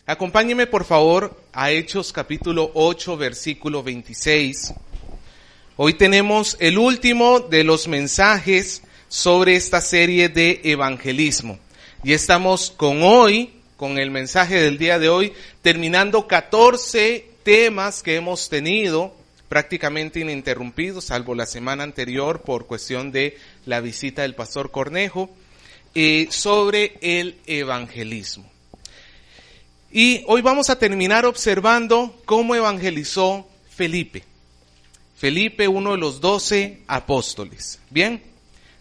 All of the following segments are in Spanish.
Acompáñeme por favor a Hechos capítulo 8, versículo 26. Hoy tenemos el último de los mensajes sobre esta serie de evangelismo. Y estamos con el mensaje del día de hoy, terminando 14 temas que hemos tenido prácticamente ininterrumpidos, salvo la semana anterior por cuestión de la visita del pastor Cornejo, sobre el evangelismo. Y hoy vamos a terminar observando cómo evangelizó Felipe. Felipe, uno de los 12 apóstoles. Bien,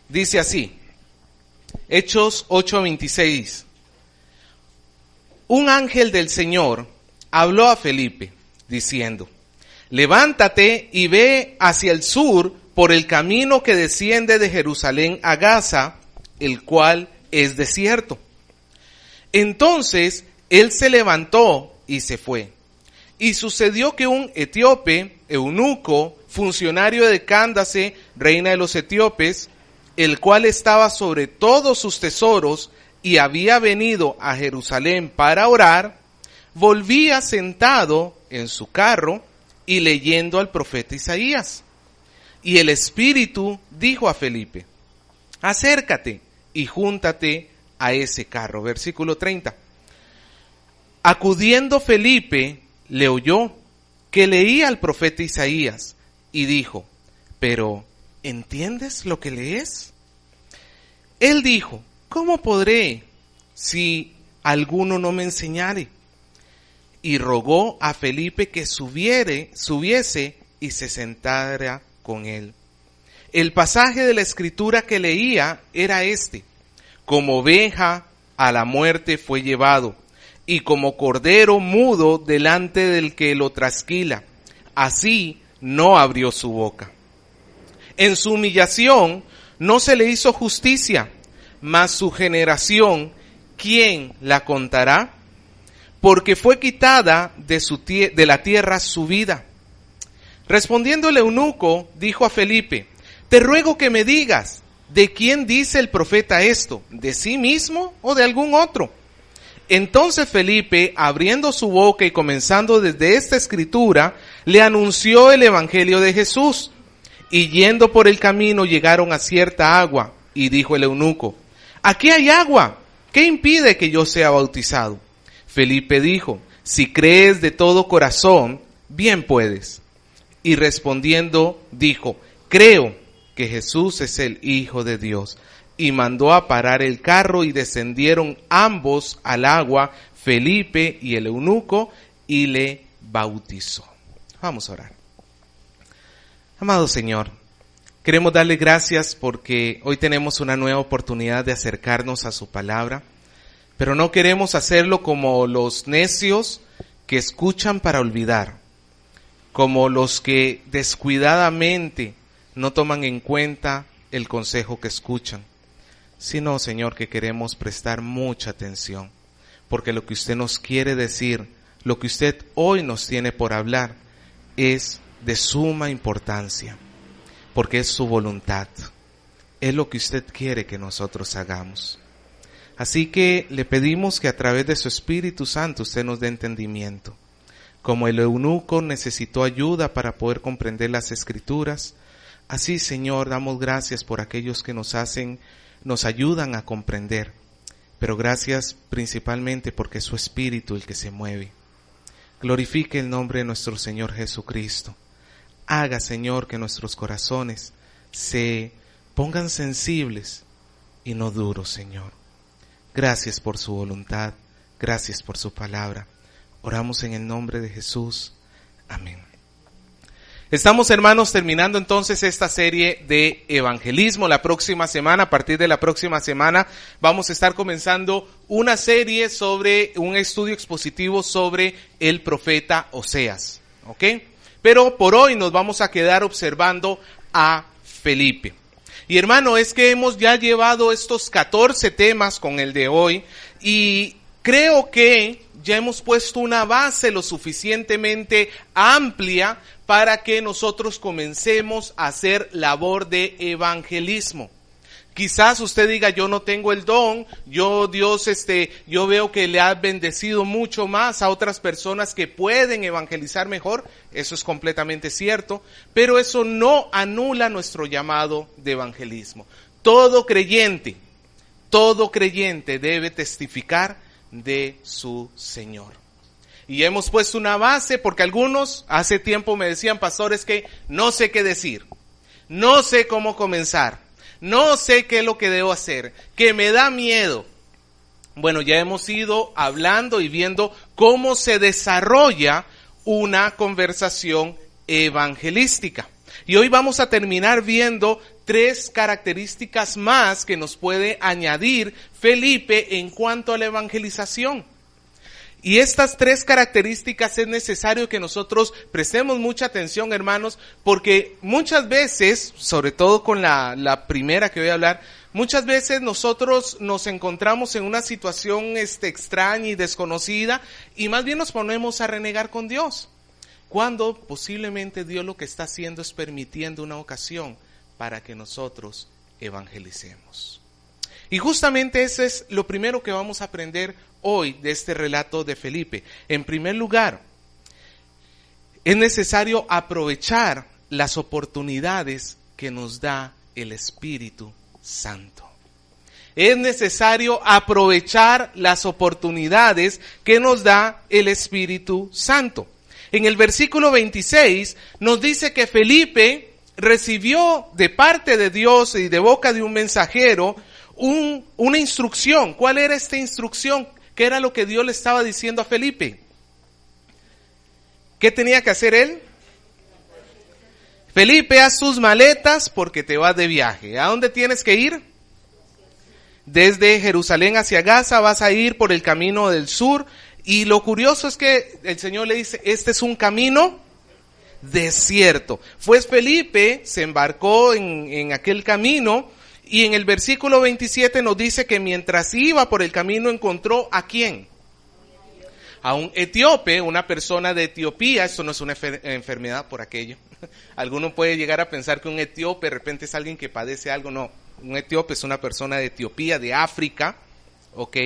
dice así, Hechos 8:26. Un ángel del Señor habló a Felipe, diciendo, levántate y ve hacia el sur por el camino que desciende de Jerusalén a Gaza, el cual es desierto. Entonces él se levantó y se fue. Y sucedió que un etíope, eunuco, funcionario de Cándace, reina de los etíopes, el cual estaba sobre todos sus tesoros y había venido a Jerusalén para orar, volvía sentado en su carro y leyendo al profeta Isaías. Y el Espíritu dijo a Felipe, acércate y júntate a ese carro. Versículo 30. Acudiendo Felipe, le oyó que leía al profeta Isaías y dijo, pero ¿entiendes lo que lees? Él dijo, ¿cómo podré si alguno no me enseñare? Y rogó a Felipe que subiese y se sentara con él. El pasaje de la escritura que leía era este: como oveja a la muerte fue llevado, y como cordero mudo delante del que lo trasquila, así no abrió su boca. En su humillación no se le hizo justicia, mas su generación, ¿quién la contará? Porque fue quitada de la tierra su vida. Respondiendo el eunuco, dijo a Felipe, te ruego que me digas, ¿de quién dice el profeta esto? ¿De sí mismo o de algún otro? Entonces Felipe, abriendo su boca y comenzando desde esta escritura, le anunció el evangelio de Jesús. Y yendo por el camino llegaron a cierta agua, y dijo el eunuco, aquí hay agua, ¿qué impide que yo sea bautizado? Felipe dijo, si crees de todo corazón, bien puedes. Y respondiendo dijo, creo que Jesús es el Hijo de Dios. Y mandó a parar el carro y descendieron ambos al agua, Felipe y el eunuco, y le bautizó. Vamos a orar. Amado Señor, queremos darle gracias porque hoy tenemos una nueva oportunidad de acercarnos a su palabra, pero no queremos hacerlo como los necios que escuchan para olvidar, como los que descuidadamente no toman en cuenta el consejo que escuchan, sino, Señor, que queremos prestar mucha atención, porque lo que usted nos quiere decir, lo que usted hoy nos tiene por hablar, es de suma importancia, porque es su voluntad, es lo que usted quiere que nosotros hagamos. Así que le pedimos que a través de su Espíritu Santo usted nos dé entendimiento. Como el eunuco necesitó ayuda para poder comprender las Escrituras, así, Señor, damos gracias por aquellos que nos ayudan a comprender, pero gracias principalmente porque es su Espíritu el que se mueve. Glorifique el nombre de nuestro Señor Jesucristo. Haga, Señor, que nuestros corazones se pongan sensibles y no duros, Señor. Gracias por su voluntad, gracias por su palabra. Oramos en el nombre de Jesús. Amén. Estamos, hermanos, terminando entonces esta serie de evangelismo. La próxima semana, a partir de la próxima semana, vamos a estar comenzando una serie sobre un estudio expositivo sobre el profeta Oseas. ¿Ok? Pero por hoy nos vamos a quedar observando a Felipe. Y hermano, es que hemos ya llevado estos 14 temas con el de hoy y creo que ya hemos puesto una base lo suficientemente amplia para que nosotros comencemos a hacer labor de evangelismo. Quizás usted diga, yo no tengo el don, Dios, yo veo que le ha bendecido mucho más a otras personas que pueden evangelizar mejor. Eso es completamente cierto, pero eso no anula nuestro llamado de evangelismo. Todo creyente debe testificar de su Señor. Y hemos puesto una base porque algunos hace tiempo me decían, pastores, que no sé qué decir, no sé cómo comenzar, no sé qué es lo que debo hacer, que me da miedo. Bueno, ya hemos ido hablando y viendo cómo se desarrolla una conversación evangelística. Y hoy vamos a terminar viendo 3 características más que nos puede añadir Felipe en cuanto a la evangelización. Y estas 3 características es necesario que nosotros prestemos mucha atención, hermanos, porque muchas veces, sobre todo con la primera que voy a hablar, muchas veces nosotros nos encontramos en una situación extraña y desconocida y más bien nos ponemos a renegar con Dios, cuando posiblemente Dios lo que está haciendo es permitiendo una ocasión para que nosotros evangelicemos. Y justamente eso es lo primero que vamos a aprender hoy de este relato de Felipe. En primer lugar, es necesario aprovechar las oportunidades que nos da el Espíritu Santo. Es necesario aprovechar las oportunidades que nos da el Espíritu Santo. En el versículo 26 nos dice que Felipe recibió de parte de Dios y de boca de un mensajero una instrucción. ¿Cuál era esta instrucción? ¿Qué era lo que Dios le estaba diciendo a Felipe? ¿Qué tenía que hacer él? Felipe, haz tus maletas porque te vas de viaje. ¿A dónde tienes que ir? Desde Jerusalén hacia Gaza vas a ir por el camino del sur. Y lo curioso es que el Señor le dice, este es un camino desierto. Pues Felipe se embarcó en aquel camino. Y en el versículo 27 nos dice que mientras iba por el camino encontró ¿a quién? A un etíope, una persona de Etiopía. Esto no es una enfermedad por aquello. Alguno puede llegar a pensar que un etíope de repente es alguien que padece algo. No, un etíope es una persona de Etiopía, de África. ¿Ok?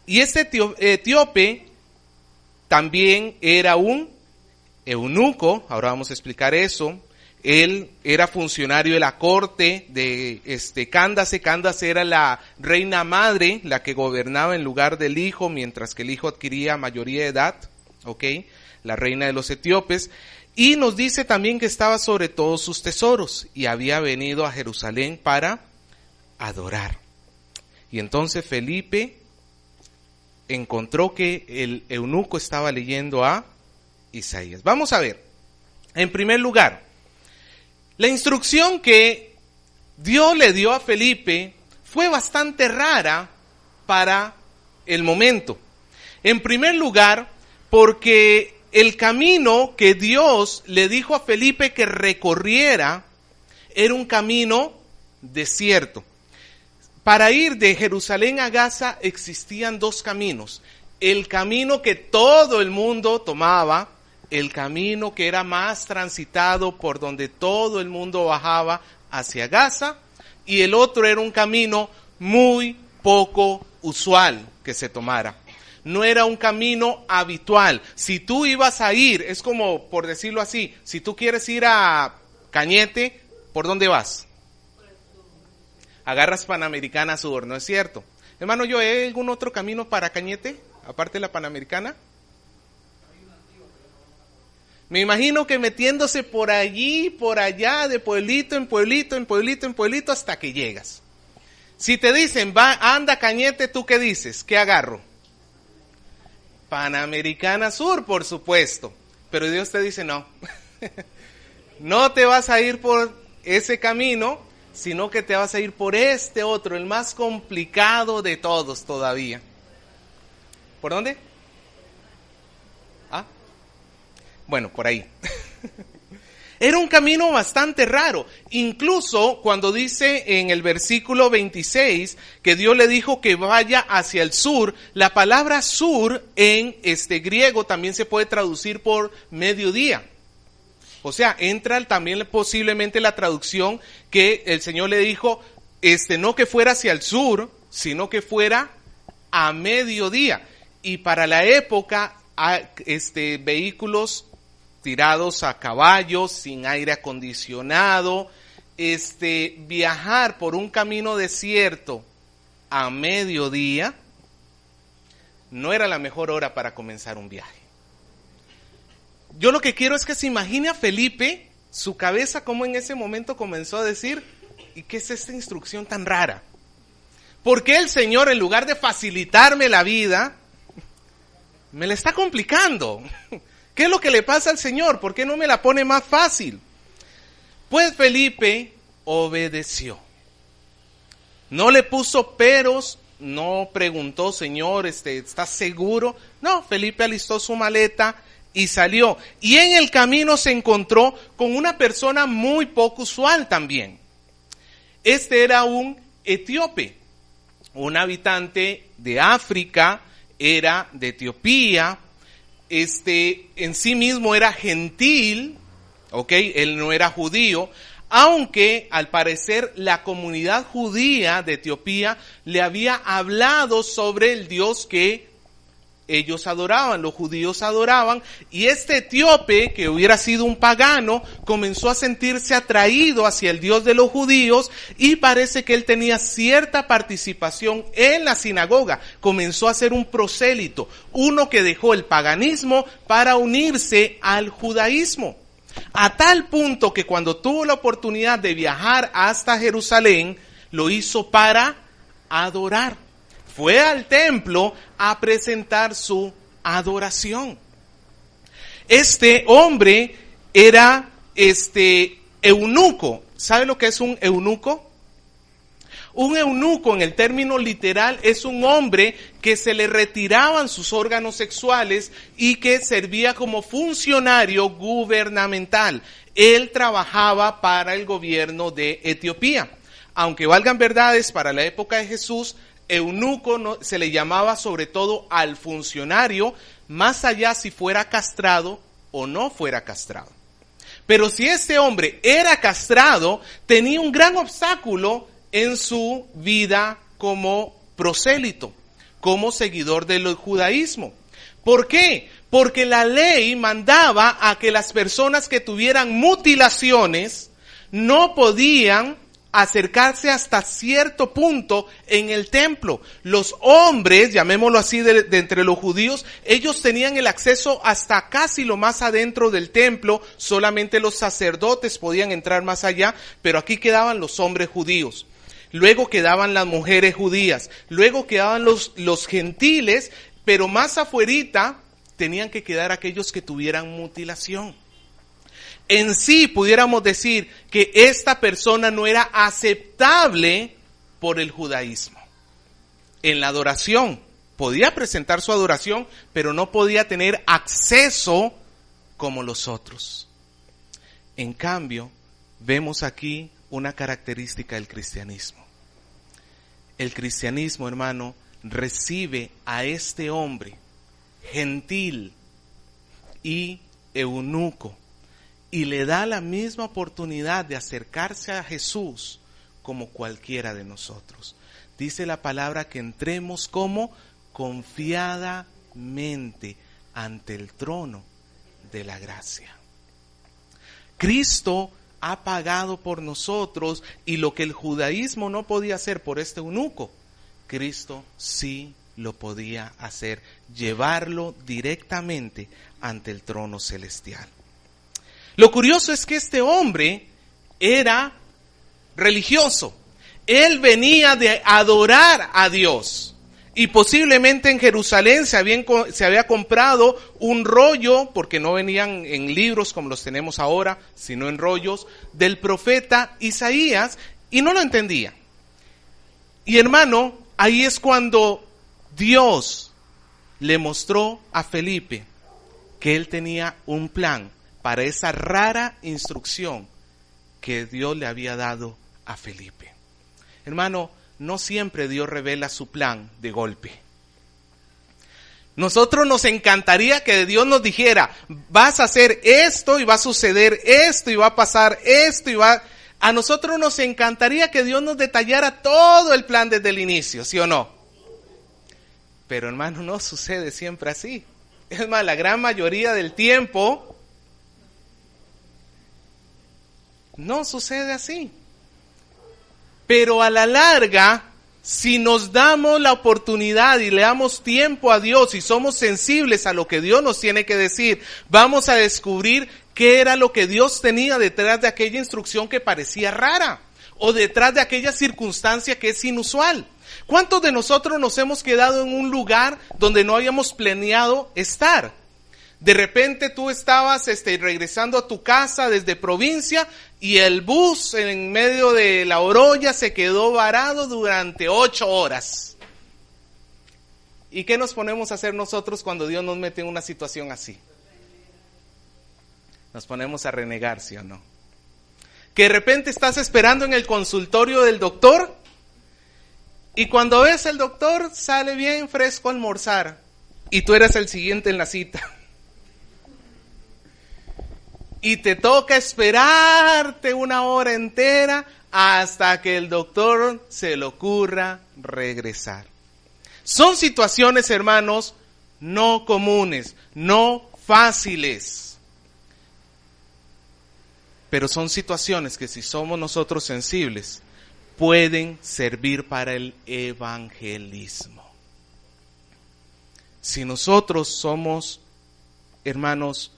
Y este etíope también era un eunuco. Ahora vamos a explicar eso. Él era funcionario de la corte de Cándace. Cándace era la reina madre, la que gobernaba en lugar del hijo, mientras que el hijo adquiría mayoría de edad, ¿ok? La reina de los etíopes. Y nos dice también que estaba sobre todos sus tesoros y había venido a Jerusalén para adorar. Y entonces Felipe encontró que el eunuco estaba leyendo a Isaías. Vamos a ver, en primer lugar, la instrucción que Dios le dio a Felipe fue bastante rara para el momento. En primer lugar, porque el camino que Dios le dijo a Felipe que recorriera era un camino desierto. Para ir de Jerusalén a Gaza existían 2 caminos. El camino que todo el mundo tomaba, el camino que era más transitado por donde todo el mundo bajaba hacia Gaza, y el otro era un camino muy poco usual que se tomara. No era un camino habitual. Si tú ibas a ir, es como, por decirlo así, si tú quieres ir a Cañete, ¿por dónde vas? Agarras Panamericana Sur, ¿no es cierto? Hermano, ¿yo hay algún otro camino para Cañete, aparte de la Panamericana? Me imagino que metiéndose por allí, por allá, de pueblito en pueblito, en pueblito en pueblito, hasta que llegas. Si te dicen, anda Cañete, ¿tú qué dices? ¿Qué agarro? Panamericana Sur, por supuesto. Pero Dios te dice, no. No te vas a ir por ese camino, sino que te vas a ir por este otro, el más complicado de todos todavía. ¿Por dónde? Bueno, por ahí. Era un camino bastante raro. Incluso cuando dice en el versículo 26 que Dios le dijo que vaya hacia el sur, la palabra sur en griego también se puede traducir por mediodía. O sea, entra también posiblemente la traducción que el Señor le dijo, no que fuera hacia el sur, sino que fuera a mediodía. Y para la época, vehículos tirados a caballos, sin aire acondicionado, viajar por un camino desierto a mediodía, no era la mejor hora para comenzar un viaje. Yo lo que quiero es que se imagine a Felipe, su cabeza como en ese momento comenzó a decir, ¿y qué es esta instrucción tan rara? ¿Por qué el Señor, en lugar de facilitarme la vida, me la está complicando? ¿Qué es lo que le pasa al Señor? ¿Por qué no me la pone más fácil? Pues Felipe obedeció. No le puso peros, no preguntó, Señor, ¿estás seguro? No, Felipe alistó su maleta y salió. Y en el camino se encontró con una persona muy poco usual también. Era un etíope, un habitante de África, era de Etiopía, en sí mismo era gentil, ¿ok? Él no era judío, aunque al parecer la comunidad judía de Etiopía le había hablado sobre el Dios que ellos adoraban, los judíos adoraban, y este etíope, que hubiera sido un pagano, comenzó a sentirse atraído hacia el Dios de los judíos, y parece que él tenía cierta participación en la sinagoga. Comenzó a ser un prosélito, uno que dejó el paganismo para unirse al judaísmo. A tal punto que cuando tuvo la oportunidad de viajar hasta Jerusalén, lo hizo para adorar. Fue al templo a presentar su adoración. Este hombre era eunuco. ¿Sabe lo que es un eunuco? Un eunuco, en el término literal, es un hombre que se le retiraban sus órganos sexuales y que servía como funcionario gubernamental. Él trabajaba para el gobierno de Etiopía. Aunque valgan verdades, para la época de Jesús, eunuco se le llamaba sobre todo al funcionario, más allá si fuera castrado o no fuera castrado. Pero si este hombre era castrado, tenía un gran obstáculo en su vida como prosélito, como seguidor del judaísmo. ¿Por qué? Porque la ley mandaba a que las personas que tuvieran mutilaciones no podían acercarse hasta cierto punto en el templo. Los hombres, llamémoslo así, de entre los judíos, ellos tenían el acceso hasta casi lo más adentro del templo. Solamente los sacerdotes podían entrar más allá, pero aquí quedaban los hombres judíos. Luego quedaban las mujeres judías, luego quedaban los gentiles, pero más afuerita tenían que quedar aquellos que tuvieran mutilación. En sí pudiéramos decir que esta persona no era aceptable por el judaísmo. En la adoración, podía presentar su adoración, pero no podía tener acceso como los otros. En cambio, vemos aquí una característica del cristianismo. El cristianismo, hermano, recibe a este hombre gentil y eunuco y le da la misma oportunidad de acercarse a Jesús como cualquiera de nosotros. Dice la palabra que entremos como confiadamente ante el trono de la gracia. Cristo ha pagado por nosotros, y lo que el judaísmo no podía hacer por este eunuco, Cristo sí lo podía hacer, llevarlo directamente ante el trono celestial. Lo curioso es que este hombre era religioso. Él venía de adorar a Dios. Y posiblemente en Jerusalén se había comprado un rollo, porque no venían en libros como los tenemos ahora, sino en rollos, del profeta Isaías, y no lo entendía. Y hermano, ahí es cuando Dios le mostró a Felipe que él tenía un plan para esa rara instrucción que Dios le había dado a Felipe. Hermano, no siempre Dios revela su plan de golpe. Nosotros nos encantaría que Dios nos dijera, vas a hacer esto y va a suceder esto y va a pasar esto y va... A nosotros nos encantaría que Dios nos detallara todo el plan desde el inicio, ¿sí o no? Pero hermano, no sucede siempre así. Es más, la gran mayoría del tiempo no sucede así. Pero a la larga, si nos damos la oportunidad y le damos tiempo a Dios y somos sensibles a lo que Dios nos tiene que decir, vamos a descubrir qué era lo que Dios tenía detrás de aquella instrucción que parecía rara o detrás de aquella circunstancia que es inusual. ¿Cuántos de nosotros nos hemos quedado en un lugar donde no habíamos planeado estar? De repente tú estabas regresando a tu casa desde provincia y el bus en medio de la Oroya se quedó varado durante 8 horas. ¿Y qué nos ponemos a hacer nosotros cuando Dios nos mete en una situación así? Nos ponemos a renegar, ¿sí o no? Que de repente estás esperando en el consultorio del doctor y cuando ves al doctor sale bien fresco a almorzar y tú eres el siguiente en la cita. Y te toca esperarte 1 hora entera hasta que el doctor se le ocurra regresar. Son situaciones, hermanos, no comunes, no fáciles. Pero son situaciones que si somos nosotros sensibles, pueden servir para el evangelismo. Si nosotros somos, hermanos,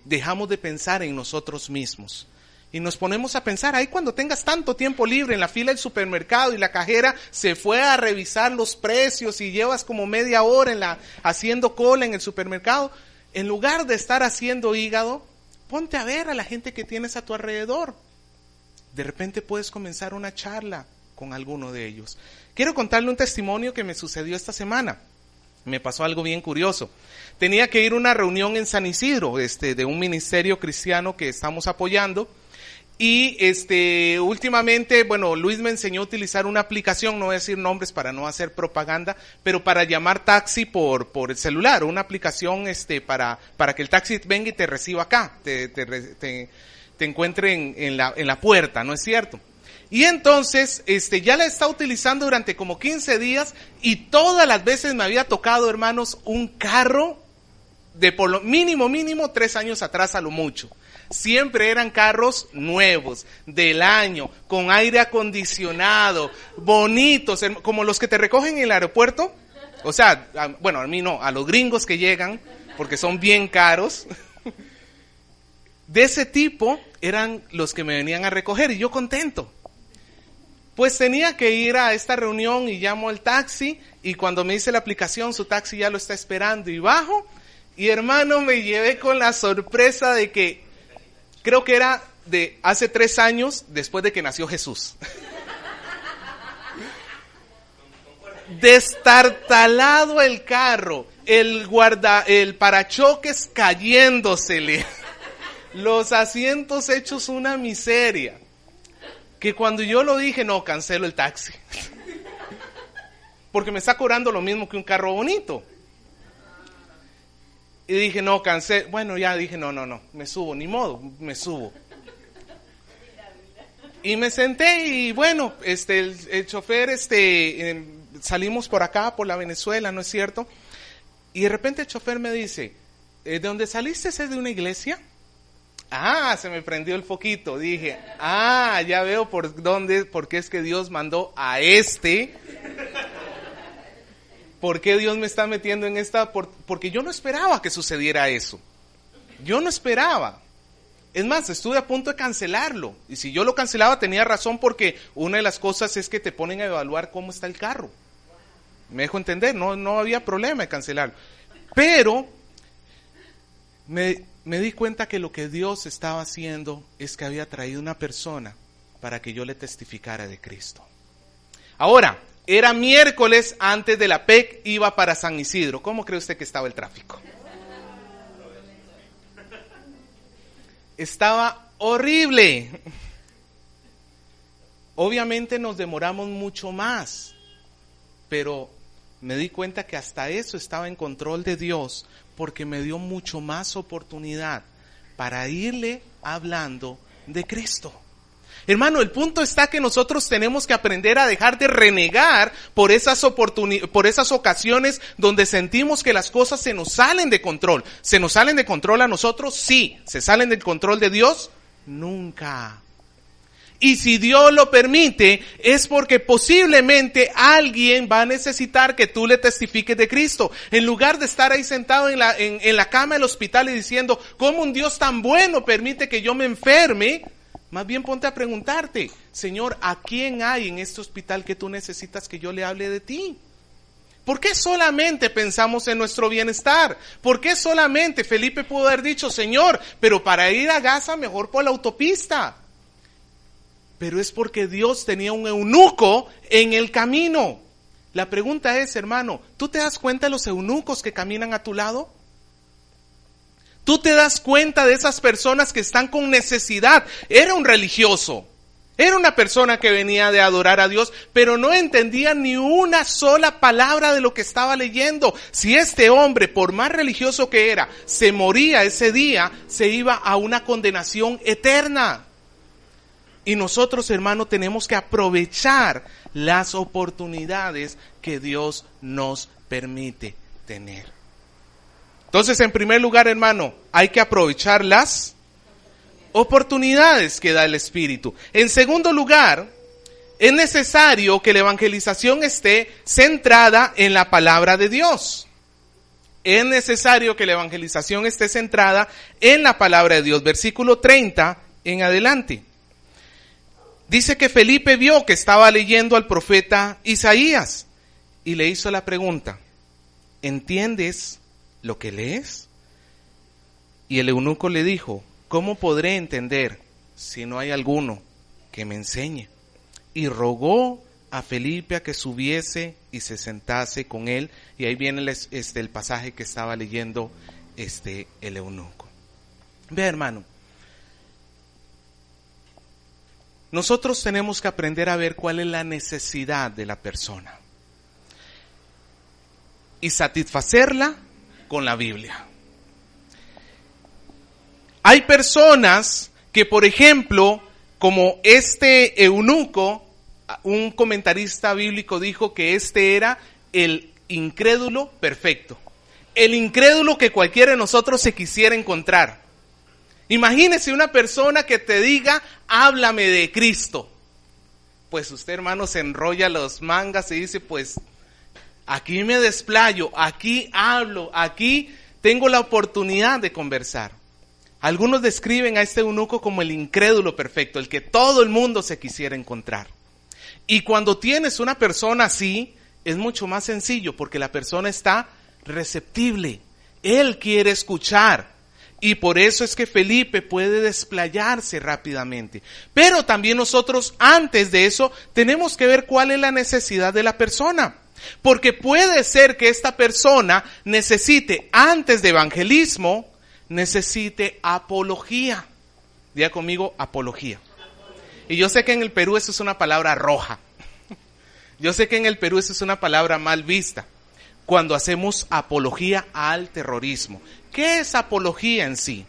dejamos de pensar en nosotros mismos y nos ponemos a pensar, ahí cuando tengas tanto tiempo libre en la fila del supermercado y la cajera se fue a revisar los precios y llevas como media hora haciendo cola en el supermercado, en lugar de estar haciendo hígado, ponte a ver a la gente que tienes a tu alrededor. De repente puedes comenzar una charla con alguno de ellos. Quiero contarle un testimonio que me sucedió esta semana. Me pasó algo bien curioso. Tenía que ir a una reunión en San Isidro, de un ministerio cristiano que estamos apoyando. Y últimamente, Luis me enseñó a utilizar una aplicación, no voy a decir nombres para no hacer propaganda, pero para llamar taxi por el celular, una aplicación para que el taxi venga y te reciba acá, te encuentre en la puerta, ¿no es cierto? Y entonces, ya la he estado utilizando durante como 15 días y todas las veces me había tocado, hermanos, un carro de por lo mínimo 3 años atrás a lo mucho. Siempre eran carros nuevos, del año, con aire acondicionado, bonitos, como los que te recogen en el aeropuerto. O sea, a mí no, a los gringos que llegan, porque son bien caros. De ese tipo eran los que me venían a recoger y yo contento. Pues tenía que ir a esta reunión y llamo al taxi y cuando me dice la aplicación, su taxi ya lo está esperando y bajo. Y hermano, me llevé con la sorpresa de que creo que era de hace 3 años después de que nació Jesús. Destartalado el carro, el parachoques cayéndosele, los asientos hechos una miseria. Que cuando yo lo dije, no, cancelo el taxi. Porque me está cobrando lo mismo que un carro bonito. Y dije, no, cancelo. Bueno, ya dije, no, me subo, ni modo, me subo. Y me senté y el chofer, salimos por acá, por la Venezuela, ¿no es cierto? Y de repente el chofer me dice, ¿de dónde saliste? ¿Es de una iglesia? Ah, se me prendió el foquito. Dije, ya veo por qué es que Dios mandó a ¿Por qué Dios me está metiendo en esta? Porque yo no esperaba que sucediera eso. Yo no esperaba. Es más, estuve a punto de cancelarlo. Y si yo lo cancelaba tenía razón porque una de las cosas es que te ponen a evaluar cómo está el carro. Me dejo entender, no había problema de cancelarlo. Pero me di cuenta que lo que Dios estaba haciendo es que había traído una persona para que yo le testificara de Cristo. Ahora, era miércoles antes de la PEC, iba para San Isidro. ¿Cómo cree usted que estaba el tráfico? Estaba horrible. Obviamente nos demoramos mucho más, pero me di cuenta que hasta eso estaba en control de Dios, porque me dio mucho más oportunidad para irle hablando de Cristo. Hermano, el punto está que nosotros tenemos que aprender a dejar de renegar por esas ocasiones donde sentimos que las cosas se nos salen de control. ¿Se nos salen de control a nosotros? Sí. ¿Se salen del control de Dios? Nunca. Y si Dios lo permite, es porque posiblemente alguien va a necesitar que tú le testifiques de Cristo. En lugar de estar ahí sentado en la cama del hospital y diciendo, ¿cómo un Dios tan bueno permite que yo me enferme? Más bien ponte a preguntarte, Señor, ¿a quién hay en este hospital que tú necesitas que yo le hable de ti? ¿Por qué solamente pensamos en nuestro bienestar? ¿Por qué solamente Felipe pudo haber dicho, Señor, pero para ir a Gaza mejor por la autopista? Pero es porque Dios tenía un eunuco en el camino. La pregunta es, hermano, ¿tú te das cuenta de los eunucos que caminan a tu lado? ¿Tú te das cuenta de esas personas que están con necesidad? Era un religioso, era una persona que venía de adorar a Dios, pero no entendía ni una sola palabra de lo que estaba leyendo. Si este hombre, por más religioso que era, se moría ese día, se iba a una condenación eterna. Y nosotros, hermano, tenemos que aprovechar las oportunidades que Dios nos permite tener. Entonces, en primer lugar, hermano, hay que aprovechar las oportunidades que da el Espíritu. En segundo lugar, es necesario que la evangelización esté centrada en la palabra de Dios. Es necesario que la evangelización esté centrada en la palabra de Dios. Versículo 30 en adelante. Dice que Felipe vio que estaba leyendo al profeta Isaías y le hizo la pregunta, ¿entiendes lo que lees? Y el eunuco le dijo, ¿cómo podré entender si no hay alguno que me enseñe? Y rogó a Felipe a que subiese y se sentase con él. Y ahí viene el pasaje que estaba leyendo el eunuco. Vea, hermano, nosotros tenemos que aprender a ver cuál es la necesidad de la persona y satisfacerla con la Biblia. Hay personas que, por ejemplo, como este eunuco, un comentarista bíblico dijo que este era el incrédulo perfecto, el incrédulo que cualquiera de nosotros se quisiera encontrar. Imagínese una persona que te diga, háblame de Cristo. Pues usted, hermano, se enrolla los mangas y dice, pues aquí me desplayo, aquí hablo, aquí tengo la oportunidad de conversar. Algunos describen a este eunuco como el incrédulo perfecto, el que todo el mundo se quisiera encontrar. Y cuando tienes una persona así, es mucho más sencillo porque la persona está receptible. Él quiere escuchar. Y por eso es que Felipe puede desplayarse rápidamente. Pero también nosotros, antes de eso, tenemos que ver cuál es la necesidad de la persona. Porque puede ser que esta persona necesite, antes de evangelismo, necesite apología. Diga conmigo, apología. Y yo sé que en el Perú eso es una palabra roja. Yo sé que en el Perú eso es una palabra mal vista. Cuando hacemos apología al terrorismo. ¿Qué es apología en sí?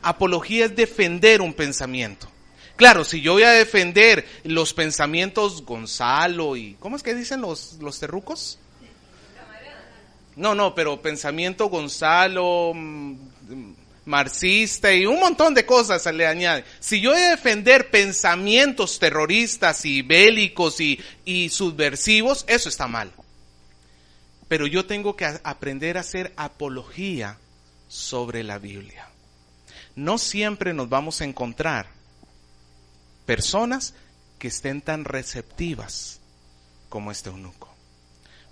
Apología es defender un pensamiento. Claro, si yo voy a defender los pensamientos Gonzalo y... ¿Cómo es que dicen los terrucos? No, pero pensamiento Gonzalo, marxista y un montón de cosas se le añade. Si yo voy a defender pensamientos terroristas y bélicos y subversivos, eso está mal. Pero yo tengo que aprender a hacer apología sobre la Biblia. No siempre nos vamos a encontrar personas que estén tan receptivas como este eunuco.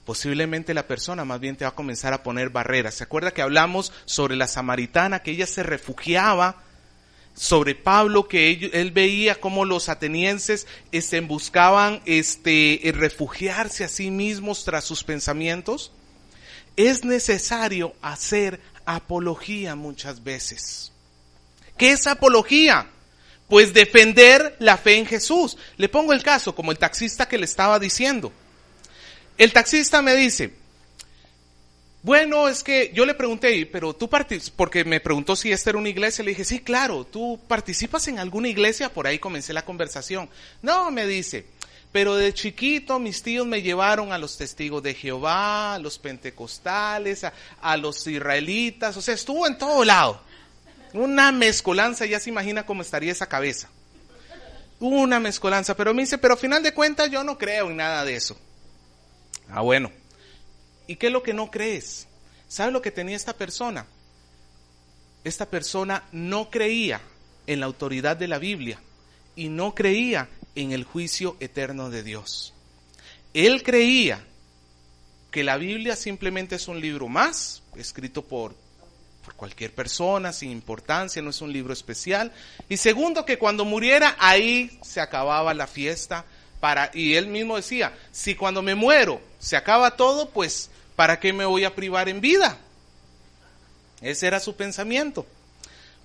Posiblemente la persona más bien te va a comenzar a poner barreras. ¿Se acuerda que hablamos sobre la samaritana, que ella se refugiaba? Sobre Pablo, que él veía cómo los atenienses buscaban refugiarse a sí mismos tras sus pensamientos. Es necesario hacer apología muchas veces. ¿Qué es apología? Pues defender la fe en Jesús. Le pongo el caso, como el taxista que le estaba diciendo. El taxista me dice, Bueno, es que yo le pregunté, pero tú porque me preguntó si esta era una iglesia, le dije, sí, claro, ¿tú participas en alguna iglesia? Por ahí comencé la conversación. No, me dice, pero de chiquito mis tíos me llevaron a los testigos de Jehová, a los pentecostales, a los israelitas, o sea, estuvo en todo lado. Una mezcolanza, ya se imagina cómo estaría esa cabeza. Una mezcolanza, pero me dice, pero al final de cuentas yo no creo en nada de eso. Ah, bueno. ¿Y qué es lo que no crees? ¿Sabes lo que tenía esta persona? Esta persona no creía en la autoridad de la Biblia y no creía en el juicio eterno de Dios. Él creía que la Biblia simplemente es un libro más, escrito por cualquier persona, sin importancia, no es un libro especial. Y segundo, que cuando muriera, ahí se acababa la fiesta. Y él mismo decía, si cuando me muero se acaba todo, pues ¿para qué me voy a privar en vida? Ese era su pensamiento.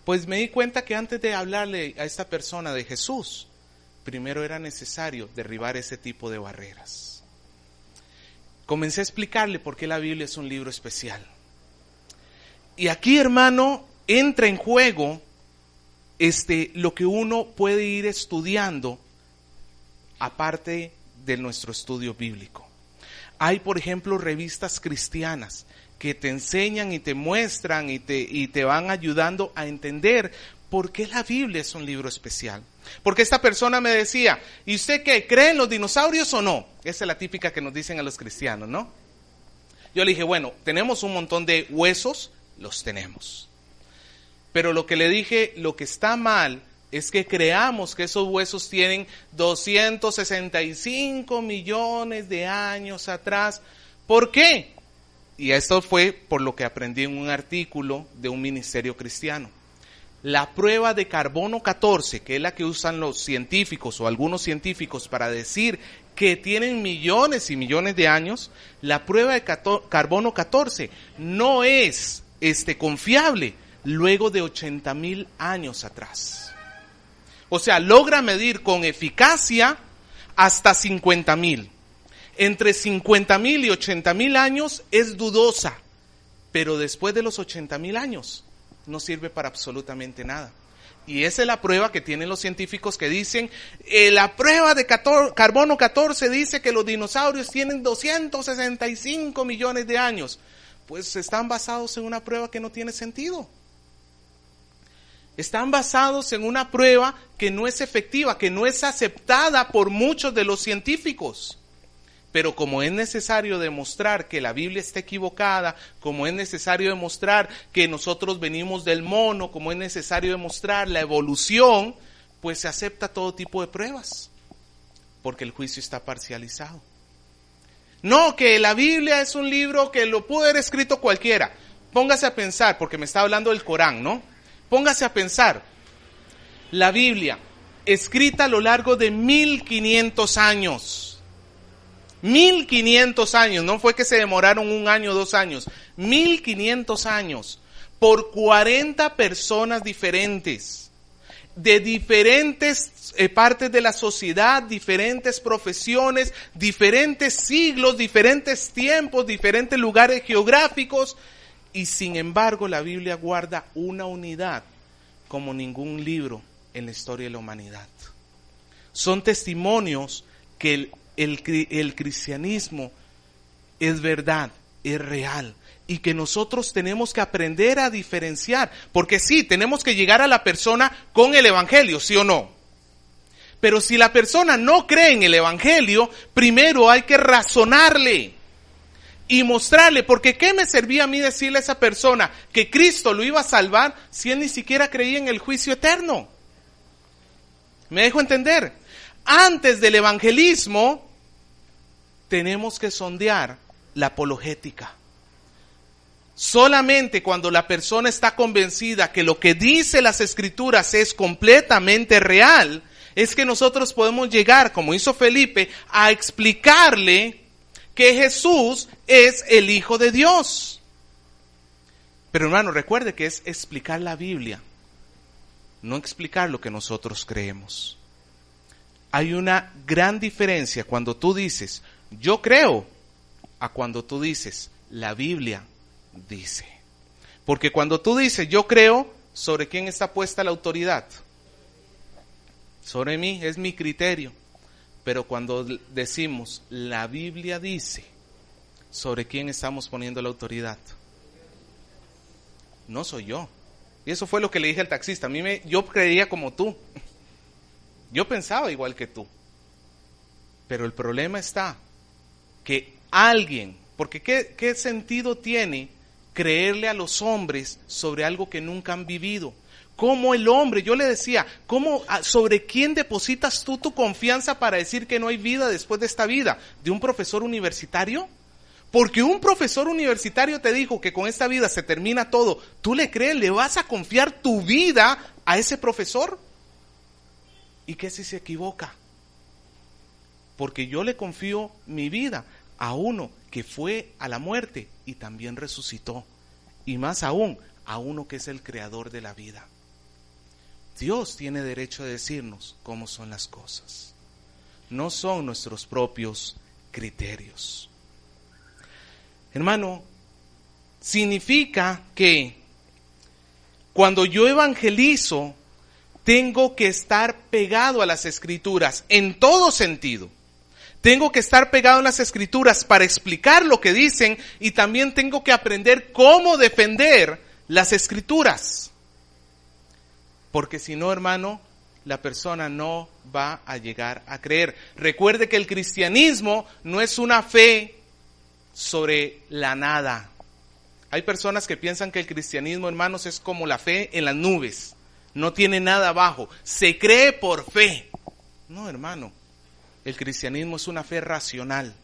Pues me di cuenta que antes de hablarle a esta persona de Jesús, primero era necesario derribar ese tipo de barreras. Comencé a explicarle por qué la Biblia es un libro especial. Y aquí, hermano, entra en juego lo que uno puede ir estudiando aparte de nuestro estudio bíblico. Hay, por ejemplo, revistas cristianas que te enseñan y te muestran y te van ayudando a entender por qué la Biblia es un libro especial. Porque esta persona me decía, ¿y usted qué? ¿Cree en los dinosaurios o no? Esa es la típica que nos dicen a los cristianos, ¿no? Yo le dije, bueno, tenemos un montón de huesos, los tenemos. Pero lo que le dije, lo que está mal es que creamos que esos huesos tienen 265 millones de años atrás. ¿Por qué? Y esto fue por lo que aprendí en un artículo de un ministerio cristiano. La prueba de carbono 14, que es la que usan los científicos o algunos científicos para decir que tienen millones y millones de años, la prueba de carbono 14 no es confiable luego de 80,000 años atrás. O sea, logra medir con eficacia hasta 50,000. Entre 50,000 y 80,000 años es dudosa, pero después de los 80,000 años no sirve para absolutamente nada. Y esa es la prueba que tienen los científicos que dicen, la prueba de carbono 14 dice que los dinosaurios tienen 265 millones de años. Pues están basados en una prueba que no tiene sentido. Están basados en una prueba que no es efectiva, que no es aceptada por muchos de los científicos. Pero como es necesario demostrar que la Biblia está equivocada, como es necesario demostrar que nosotros venimos del mono, como es necesario demostrar la evolución, pues se acepta todo tipo de pruebas, porque el juicio está parcializado. No, que la Biblia es un libro que lo pudo haber escrito cualquiera. Póngase a pensar, porque me está hablando del Corán, ¿no? Póngase a pensar, la Biblia, escrita a lo largo de 1500 años. 1500 años, no fue que se demoraron 1 año, 2 años. 1500 años, por 40 personas diferentes, de diferentes partes de la sociedad, diferentes profesiones, diferentes siglos, diferentes tiempos, diferentes lugares geográficos. Y sin embargo la Biblia guarda una unidad como ningún libro en la historia de la humanidad. Son testimonios que el cristianismo es verdad, es real, y que nosotros tenemos que aprender a diferenciar, porque sí, tenemos que llegar a la persona con el evangelio, ¿sí o no? Pero si la persona no cree en el evangelio, primero hay que razonarle y mostrarle, porque ¿qué me servía a mí decirle a esa persona que Cristo lo iba a salvar si él ni siquiera creía en el juicio eterno? ¿Me dejo entender? Antes del evangelismo, tenemos que sondear la apologética. Solamente cuando la persona está convencida que lo que dice las Escrituras es completamente real, es que nosotros podemos llegar, como hizo Felipe, a explicarle que Jesús es el Hijo de Dios. Pero hermano, recuerde que es explicar la Biblia, no explicar lo que nosotros creemos. Hay una gran diferencia cuando tú dices, yo creo, a cuando tú dices, la Biblia dice. Porque cuando tú dices, yo creo, ¿sobre quién está puesta la autoridad? Sobre mí, es mi criterio. Pero cuando decimos, la Biblia dice, ¿sobre quién estamos poniendo la autoridad? No soy yo. Y eso fue lo que le dije al taxista. Yo creía como tú. Yo pensaba igual que tú. Pero el problema está que alguien, porque ¿qué sentido tiene creerle a los hombres sobre algo que nunca han vivido? ¿Cómo el hombre? Yo le decía, ¿sobre quién depositas tú tu confianza para decir que no hay vida después de esta vida? ¿De un profesor universitario? Porque un profesor universitario te dijo que con esta vida se termina todo. ¿Tú le crees? ¿Le vas a confiar tu vida a ese profesor? ¿Y qué si se equivoca? Porque yo le confío mi vida a uno que fue a la muerte y también resucitó. Y más aún, a uno que es el creador de la vida. Dios tiene derecho de decirnos cómo son las cosas. No son nuestros propios criterios. Hermano, significa que cuando yo evangelizo, tengo que estar pegado a las Escrituras en todo sentido. Tengo que estar pegado a las Escrituras para explicar lo que dicen y también tengo que aprender cómo defender las Escrituras. Porque si no, hermano, la persona no va a llegar a creer. Recuerde que el cristianismo no es una fe sobre la nada. Hay personas que piensan que el cristianismo, hermanos, es como la fe en las nubes. No tiene nada abajo. Se cree por fe. No, hermano. El cristianismo es una fe racional.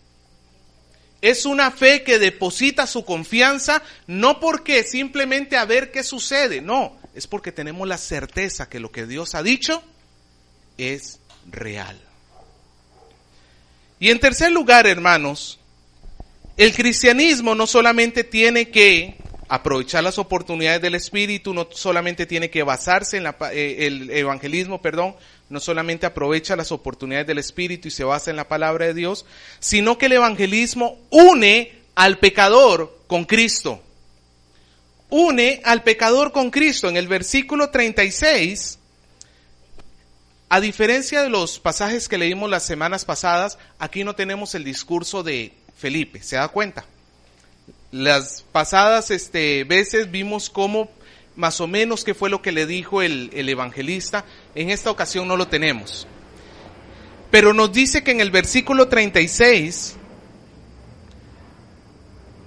Es una fe que deposita su confianza no porque simplemente a ver qué sucede. No, es porque tenemos la certeza que lo que Dios ha dicho es real. Y en tercer lugar, hermanos, el cristianismo no solamente tiene que aprovechar las oportunidades del Espíritu, no solamente tiene que basarse en el evangelismo, no solamente aprovecha las oportunidades del Espíritu y se basa en la palabra de Dios, sino que el evangelismo une al pecador con Cristo. Une al pecador con Cristo. En el versículo 36, a diferencia de los pasajes que leímos las semanas pasadas, aquí no tenemos el discurso de Felipe, ¿se da cuenta? Las pasadas veces vimos cómo más o menos qué fue lo que le dijo el evangelista. En esta ocasión no lo tenemos. Pero nos dice que en el versículo 36,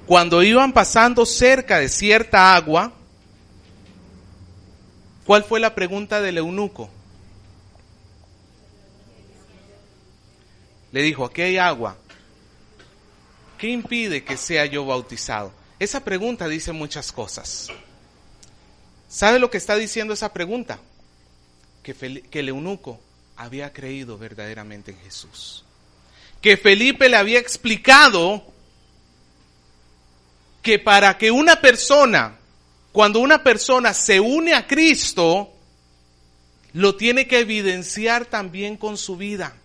cuando iban pasando cerca de cierta agua, ¿cuál fue la pregunta del eunuco? Le dijo, aquí hay agua. ¿Qué impide que sea yo bautizado? Esa pregunta dice muchas cosas. ¿Sabe lo que está diciendo esa pregunta? Que el eunuco había creído verdaderamente en Jesús. Que Felipe le había explicado que para que una persona, cuando una persona se une a Cristo, lo tiene que evidenciar también con su vida.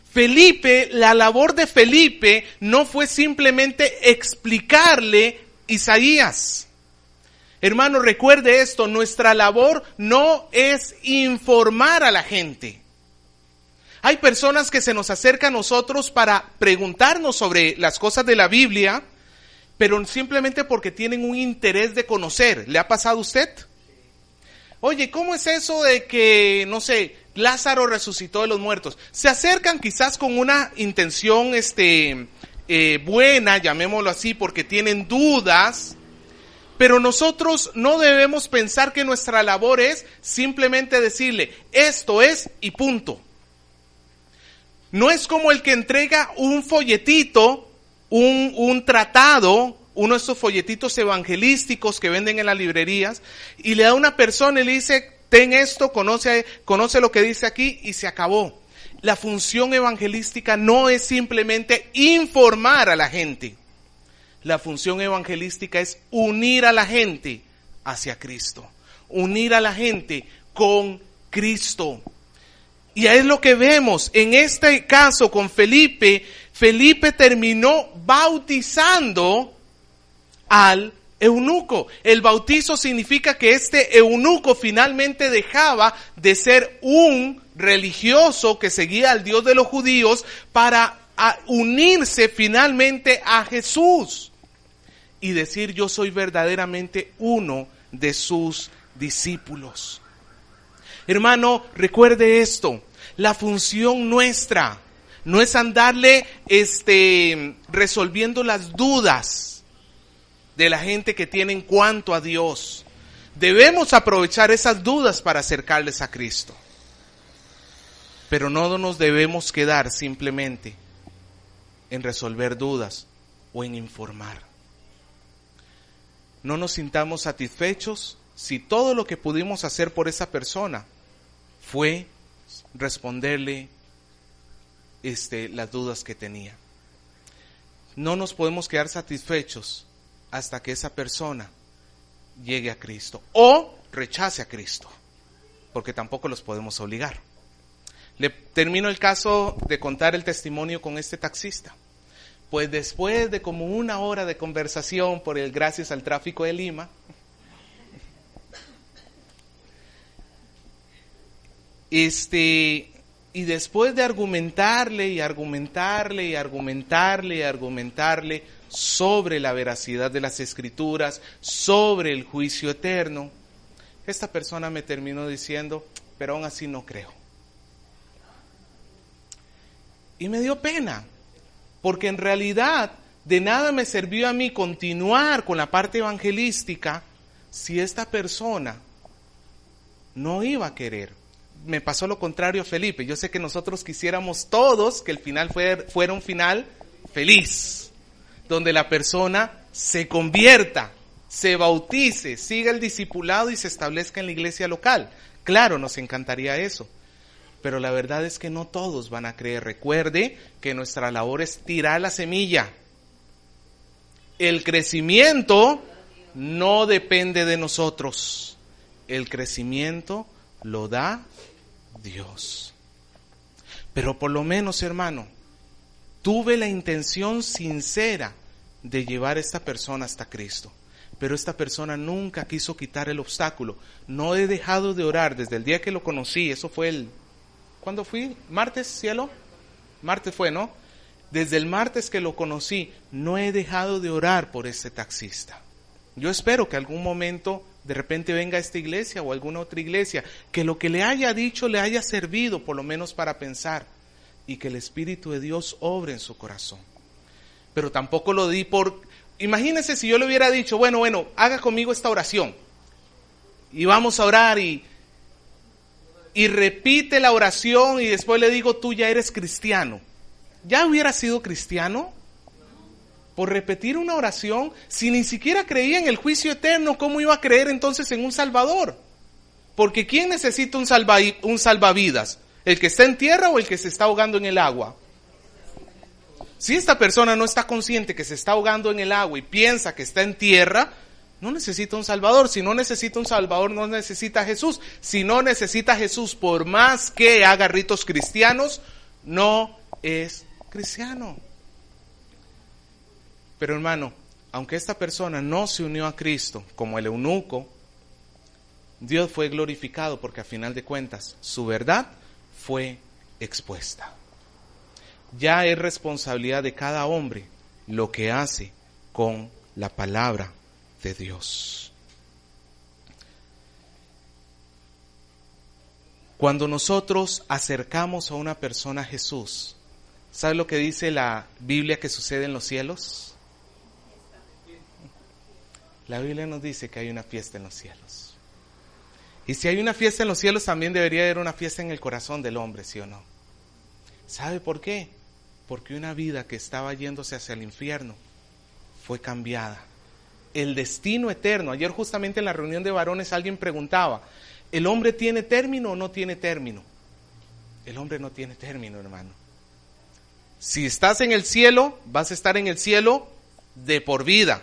Felipe, la labor de Felipe no fue simplemente explicarle Isaías. Hermano, recuerde esto, nuestra labor no es informar a la gente. Hay personas que se nos acercan a nosotros para preguntarnos sobre las cosas de la Biblia, pero simplemente porque tienen un interés de conocer. ¿Le ha pasado a usted? Oye, ¿cómo es eso de que, no sé, Lázaro resucitó de los muertos? Se acercan quizás con una intención buena, llamémoslo así, porque tienen dudas, pero nosotros no debemos pensar que nuestra labor es simplemente decirle, esto es y punto. No es como el que entrega un folletito, un tratado, uno de esos folletitos evangelísticos que venden en las librerías, y le da a una persona y le dice, ten esto, conoce lo que dice aquí, y se acabó. La función evangelística no es simplemente informar a la gente. La función evangelística es unir a la gente hacia Cristo. Unir a la gente con Cristo. Y es lo que vemos en este caso con Felipe. Felipe terminó bautizando al eunuco. El bautizo significa que este eunuco finalmente dejaba de ser un religioso que seguía al Dios de los judíos para unirse finalmente a Jesús y decir: yo soy verdaderamente uno de sus discípulos. Hermano, recuerde esto: la función nuestra no es andarle resolviendo las dudas de la gente que tiene en cuanto a Dios. Debemos aprovechar esas dudas para acercarles a Cristo. Pero no nos debemos quedar simplemente en resolver dudas o en informar. No nos sintamos satisfechos si todo lo que pudimos hacer por esa persona fue responderle las dudas que tenía. No nos podemos quedar satisfechos hasta que esa persona llegue a Cristo o rechace a Cristo, porque tampoco los podemos obligar. Le termino el caso de contar el testimonio con este taxista. Pues después de como 1 hora de conversación gracias al tráfico de Lima, y después de argumentarle sobre la veracidad de las Escrituras, sobre el juicio eterno, esta persona me terminó diciendo: pero aún así no creo. Y me dio pena, porque en realidad de nada me sirvió a mí continuar con la parte evangelística si esta persona no iba a querer. Me pasó lo contrario a Felipe. Yo sé que nosotros quisiéramos todos que el final fuera un final feliz, donde la persona se convierta, se bautice, siga el discipulado y se establezca en la iglesia local. Claro, nos encantaría eso. Pero la verdad es que no todos van a creer. Recuerde que nuestra labor es tirar la semilla. El crecimiento no depende de nosotros. El crecimiento lo da Dios. Pero por lo menos, hermano, tuve la intención sincera de llevar a esta persona hasta Cristo. Pero esta persona nunca quiso quitar el obstáculo. No he dejado de orar desde el día que lo conocí. Eso fue ¿cuándo fui? ¿Martes, cielo? Martes fue, ¿no? Desde el martes que lo conocí, no he dejado de orar por este taxista. Yo espero que algún momento de repente venga a esta iglesia o alguna otra iglesia, que lo que le haya dicho le haya servido por lo menos para pensar, y que el Espíritu de Dios obre en su corazón. Pero tampoco lo di por... Imagínense si yo le hubiera dicho: bueno, haga conmigo esta oración y vamos a orar, y repite la oración, y después le digo: tú ya eres cristiano. ¿Ya hubiera sido cristiano? Por repetir una oración, si ni siquiera creía en el juicio eterno, ¿cómo iba a creer entonces en un Salvador? Porque ¿quién necesita un salvavidas? ¿El que está en tierra o el que se está ahogando en el agua? Si esta persona no está consciente que se está ahogando en el agua y piensa que está en tierra, no necesita un Salvador. Si no necesita un Salvador, no necesita a Jesús. Si no necesita a Jesús, por más que haga ritos cristianos, no es cristiano. Pero hermano, aunque esta persona no se unió a Cristo como el eunuco, Dios fue glorificado, porque a final de cuentas su verdad fue expuesta. Ya es responsabilidad de cada hombre lo que hace con la palabra de Dios. Cuando nosotros acercamos a una persona a Jesús, ¿sabe lo que dice la Biblia que sucede en los cielos? La Biblia nos dice que hay una fiesta en los cielos. Y si hay una fiesta en los cielos, también debería haber una fiesta en el corazón del hombre, ¿sí o no? ¿Sabe por qué? Porque una vida que estaba yéndose hacia el infierno fue cambiada. El destino eterno. Ayer justamente en la reunión de varones alguien preguntaba: ¿el hombre tiene término o no tiene término? El hombre no tiene término, hermano. Si estás en el cielo, vas a estar en el cielo de por vida.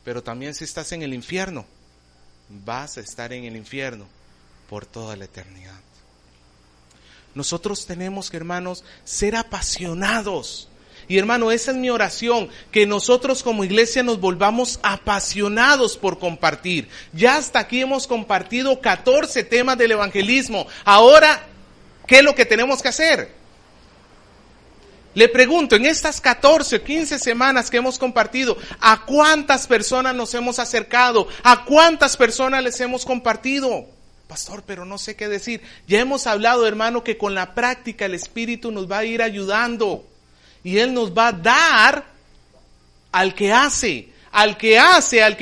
Pero también si estás en el infierno, vas a estar en el infierno por toda la eternidad. Nosotros tenemos que, hermanos, ser apasionados Y hermano, esa es mi oración, que nosotros como iglesia nos volvamos apasionados por compartir. Ya hasta aquí hemos compartido 14 temas del evangelismo. Ahora, ¿qué es lo que tenemos que hacer? Le pregunto, en estas 14 o 15 semanas que hemos compartido, ¿a cuántas personas nos hemos acercado? ¿A cuántas personas les hemos compartido? Pastor, pero no sé qué decir. Ya hemos hablado, hermano, que con la práctica el Espíritu nos va a ir ayudando. Y Él nos va a dar al que hace. Al que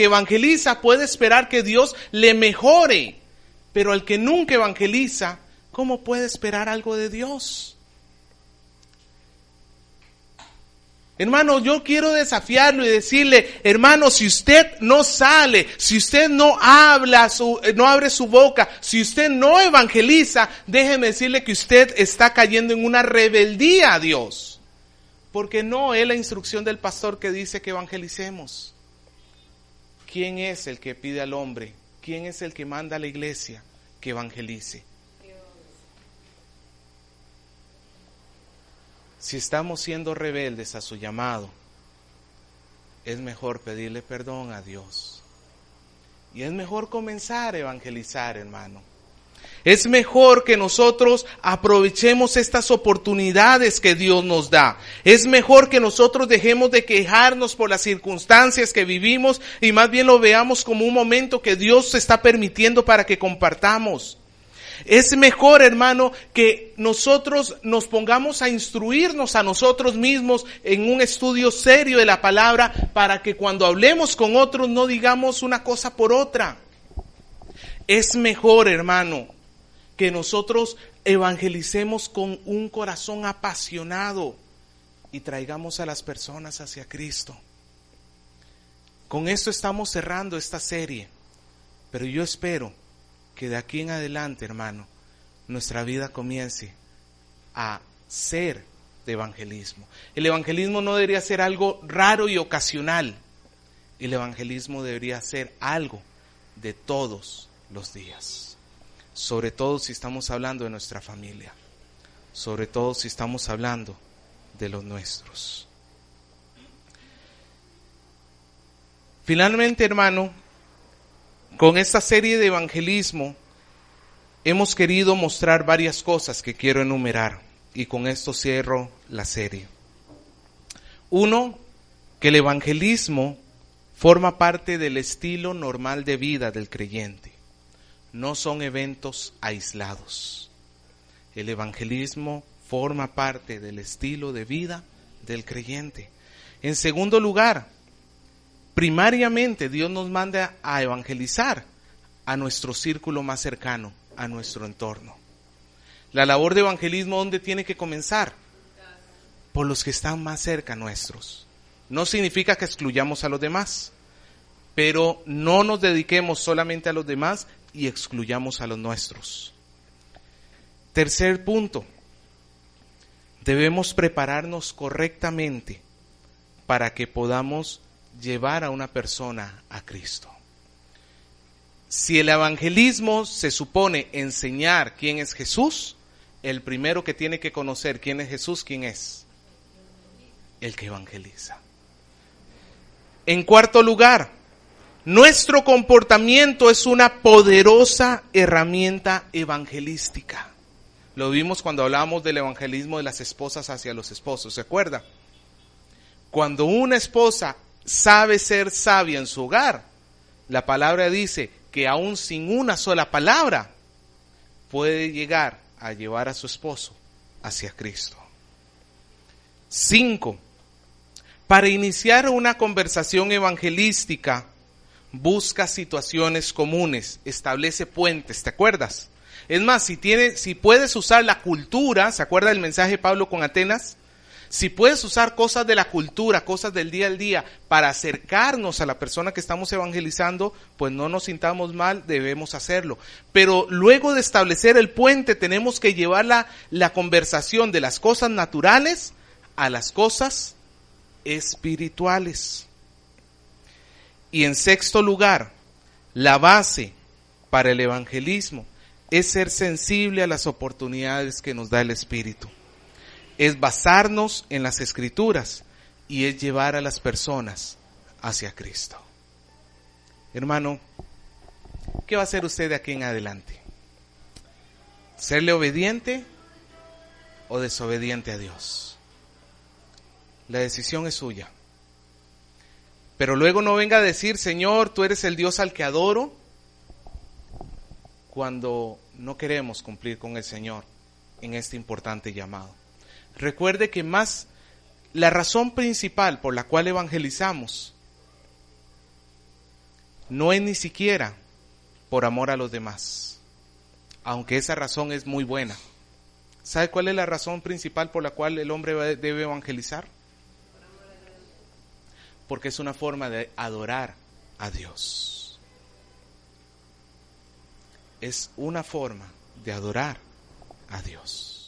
evangeliza, puede esperar que Dios le mejore. Pero al que nunca evangeliza, ¿cómo puede esperar algo de Dios? Hermano, yo quiero desafiarlo y decirle, hermano, si usted no sale, si usted no habla, no abre su boca, si usted no evangeliza, déjeme decirle que usted está cayendo en una rebeldía a Dios. Porque no es la instrucción del pastor que dice que evangelicemos. ¿Quién es el que pide al hombre? ¿Quién es el que manda a la iglesia que evangelice? Si estamos siendo rebeldes a su llamado, es mejor pedirle perdón a Dios. Y es mejor comenzar a evangelizar, hermano. Es mejor que nosotros aprovechemos estas oportunidades que Dios nos da. Es mejor que nosotros dejemos de quejarnos por las circunstancias que vivimos y más bien lo veamos como un momento que Dios está permitiendo para que compartamos. Es mejor, hermano, que nosotros nos pongamos a instruirnos a nosotros mismos en un estudio serio de la palabra para que cuando hablemos con otros no digamos una cosa por otra. Es mejor, hermano, que nosotros evangelicemos con un corazón apasionado y traigamos a las personas hacia Cristo. Con esto estamos cerrando esta serie, pero yo espero que de aquí en adelante, hermano, nuestra vida comience a ser de evangelismo. El evangelismo no debería ser algo raro y ocasional. El evangelismo debería ser algo de todos los días. Sobre todo si estamos hablando de nuestra familia. Sobre todo si estamos hablando de los nuestros. Finalmente, hermano, con esta serie de evangelismo hemos querido mostrar varias cosas que quiero enumerar y con esto cierro la serie. Uno, que el evangelismo forma parte del estilo normal de vida del creyente. No son eventos aislados. El evangelismo forma parte del estilo de vida del creyente. En segundo lugar, primariamente Dios nos manda a evangelizar a nuestro círculo más cercano, a nuestro entorno. La labor de evangelismo, ¿dónde tiene que comenzar? Por los que están más cerca nuestros. No significa que excluyamos a los demás, pero no nos dediquemos solamente a los demás y excluyamos a los nuestros. Tercer punto, debemos prepararnos correctamente para que podamos llevar a una persona a Cristo. Si el evangelismo se supone enseñar quién es Jesús, el primero que tiene que conocer quién es Jesús, ¿quién es? El que evangeliza. En cuarto lugar, nuestro comportamiento es una poderosa herramienta evangelística. Lo vimos cuando hablábamos del evangelismo de las esposas hacia los esposos, ¿se acuerda? Cuando una esposa sabe ser sabia en su hogar, la palabra dice que aún sin una sola palabra puede llegar a llevar a su esposo hacia Cristo. 5. Para iniciar una conversación evangelística, busca situaciones comunes, establece puentes, ¿te acuerdas? Es más, si puedes usar la cultura, ¿se acuerda del mensaje de Pablo con Atenas? Si puedes usar cosas de la cultura, cosas del día al día, para acercarnos a la persona que estamos evangelizando, pues no nos sintamos mal, debemos hacerlo. Pero luego de establecer el puente, tenemos que llevar la conversación de las cosas naturales a las cosas espirituales. Y en sexto lugar, la base para el evangelismo es ser sensible a las oportunidades que nos da el Espíritu. es basarnos en las Escrituras y es llevar a las personas hacia Cristo. Hermano, ¿qué va a hacer usted de aquí en adelante? ¿Serle obediente o desobediente a Dios? La decisión es suya. Pero luego no venga a decir, Señor, tú eres el Dios al que adoro, cuando no queremos cumplir con el Señor en este importante llamado. Recuerde que la razón principal por la cual evangelizamos no es ni siquiera por amor a los demás, aunque esa razón es muy buena. ¿Sabe cuál es la razón principal por la cual el hombre debe evangelizar? Porque es una forma de adorar a Dios. Es una forma de adorar a Dios.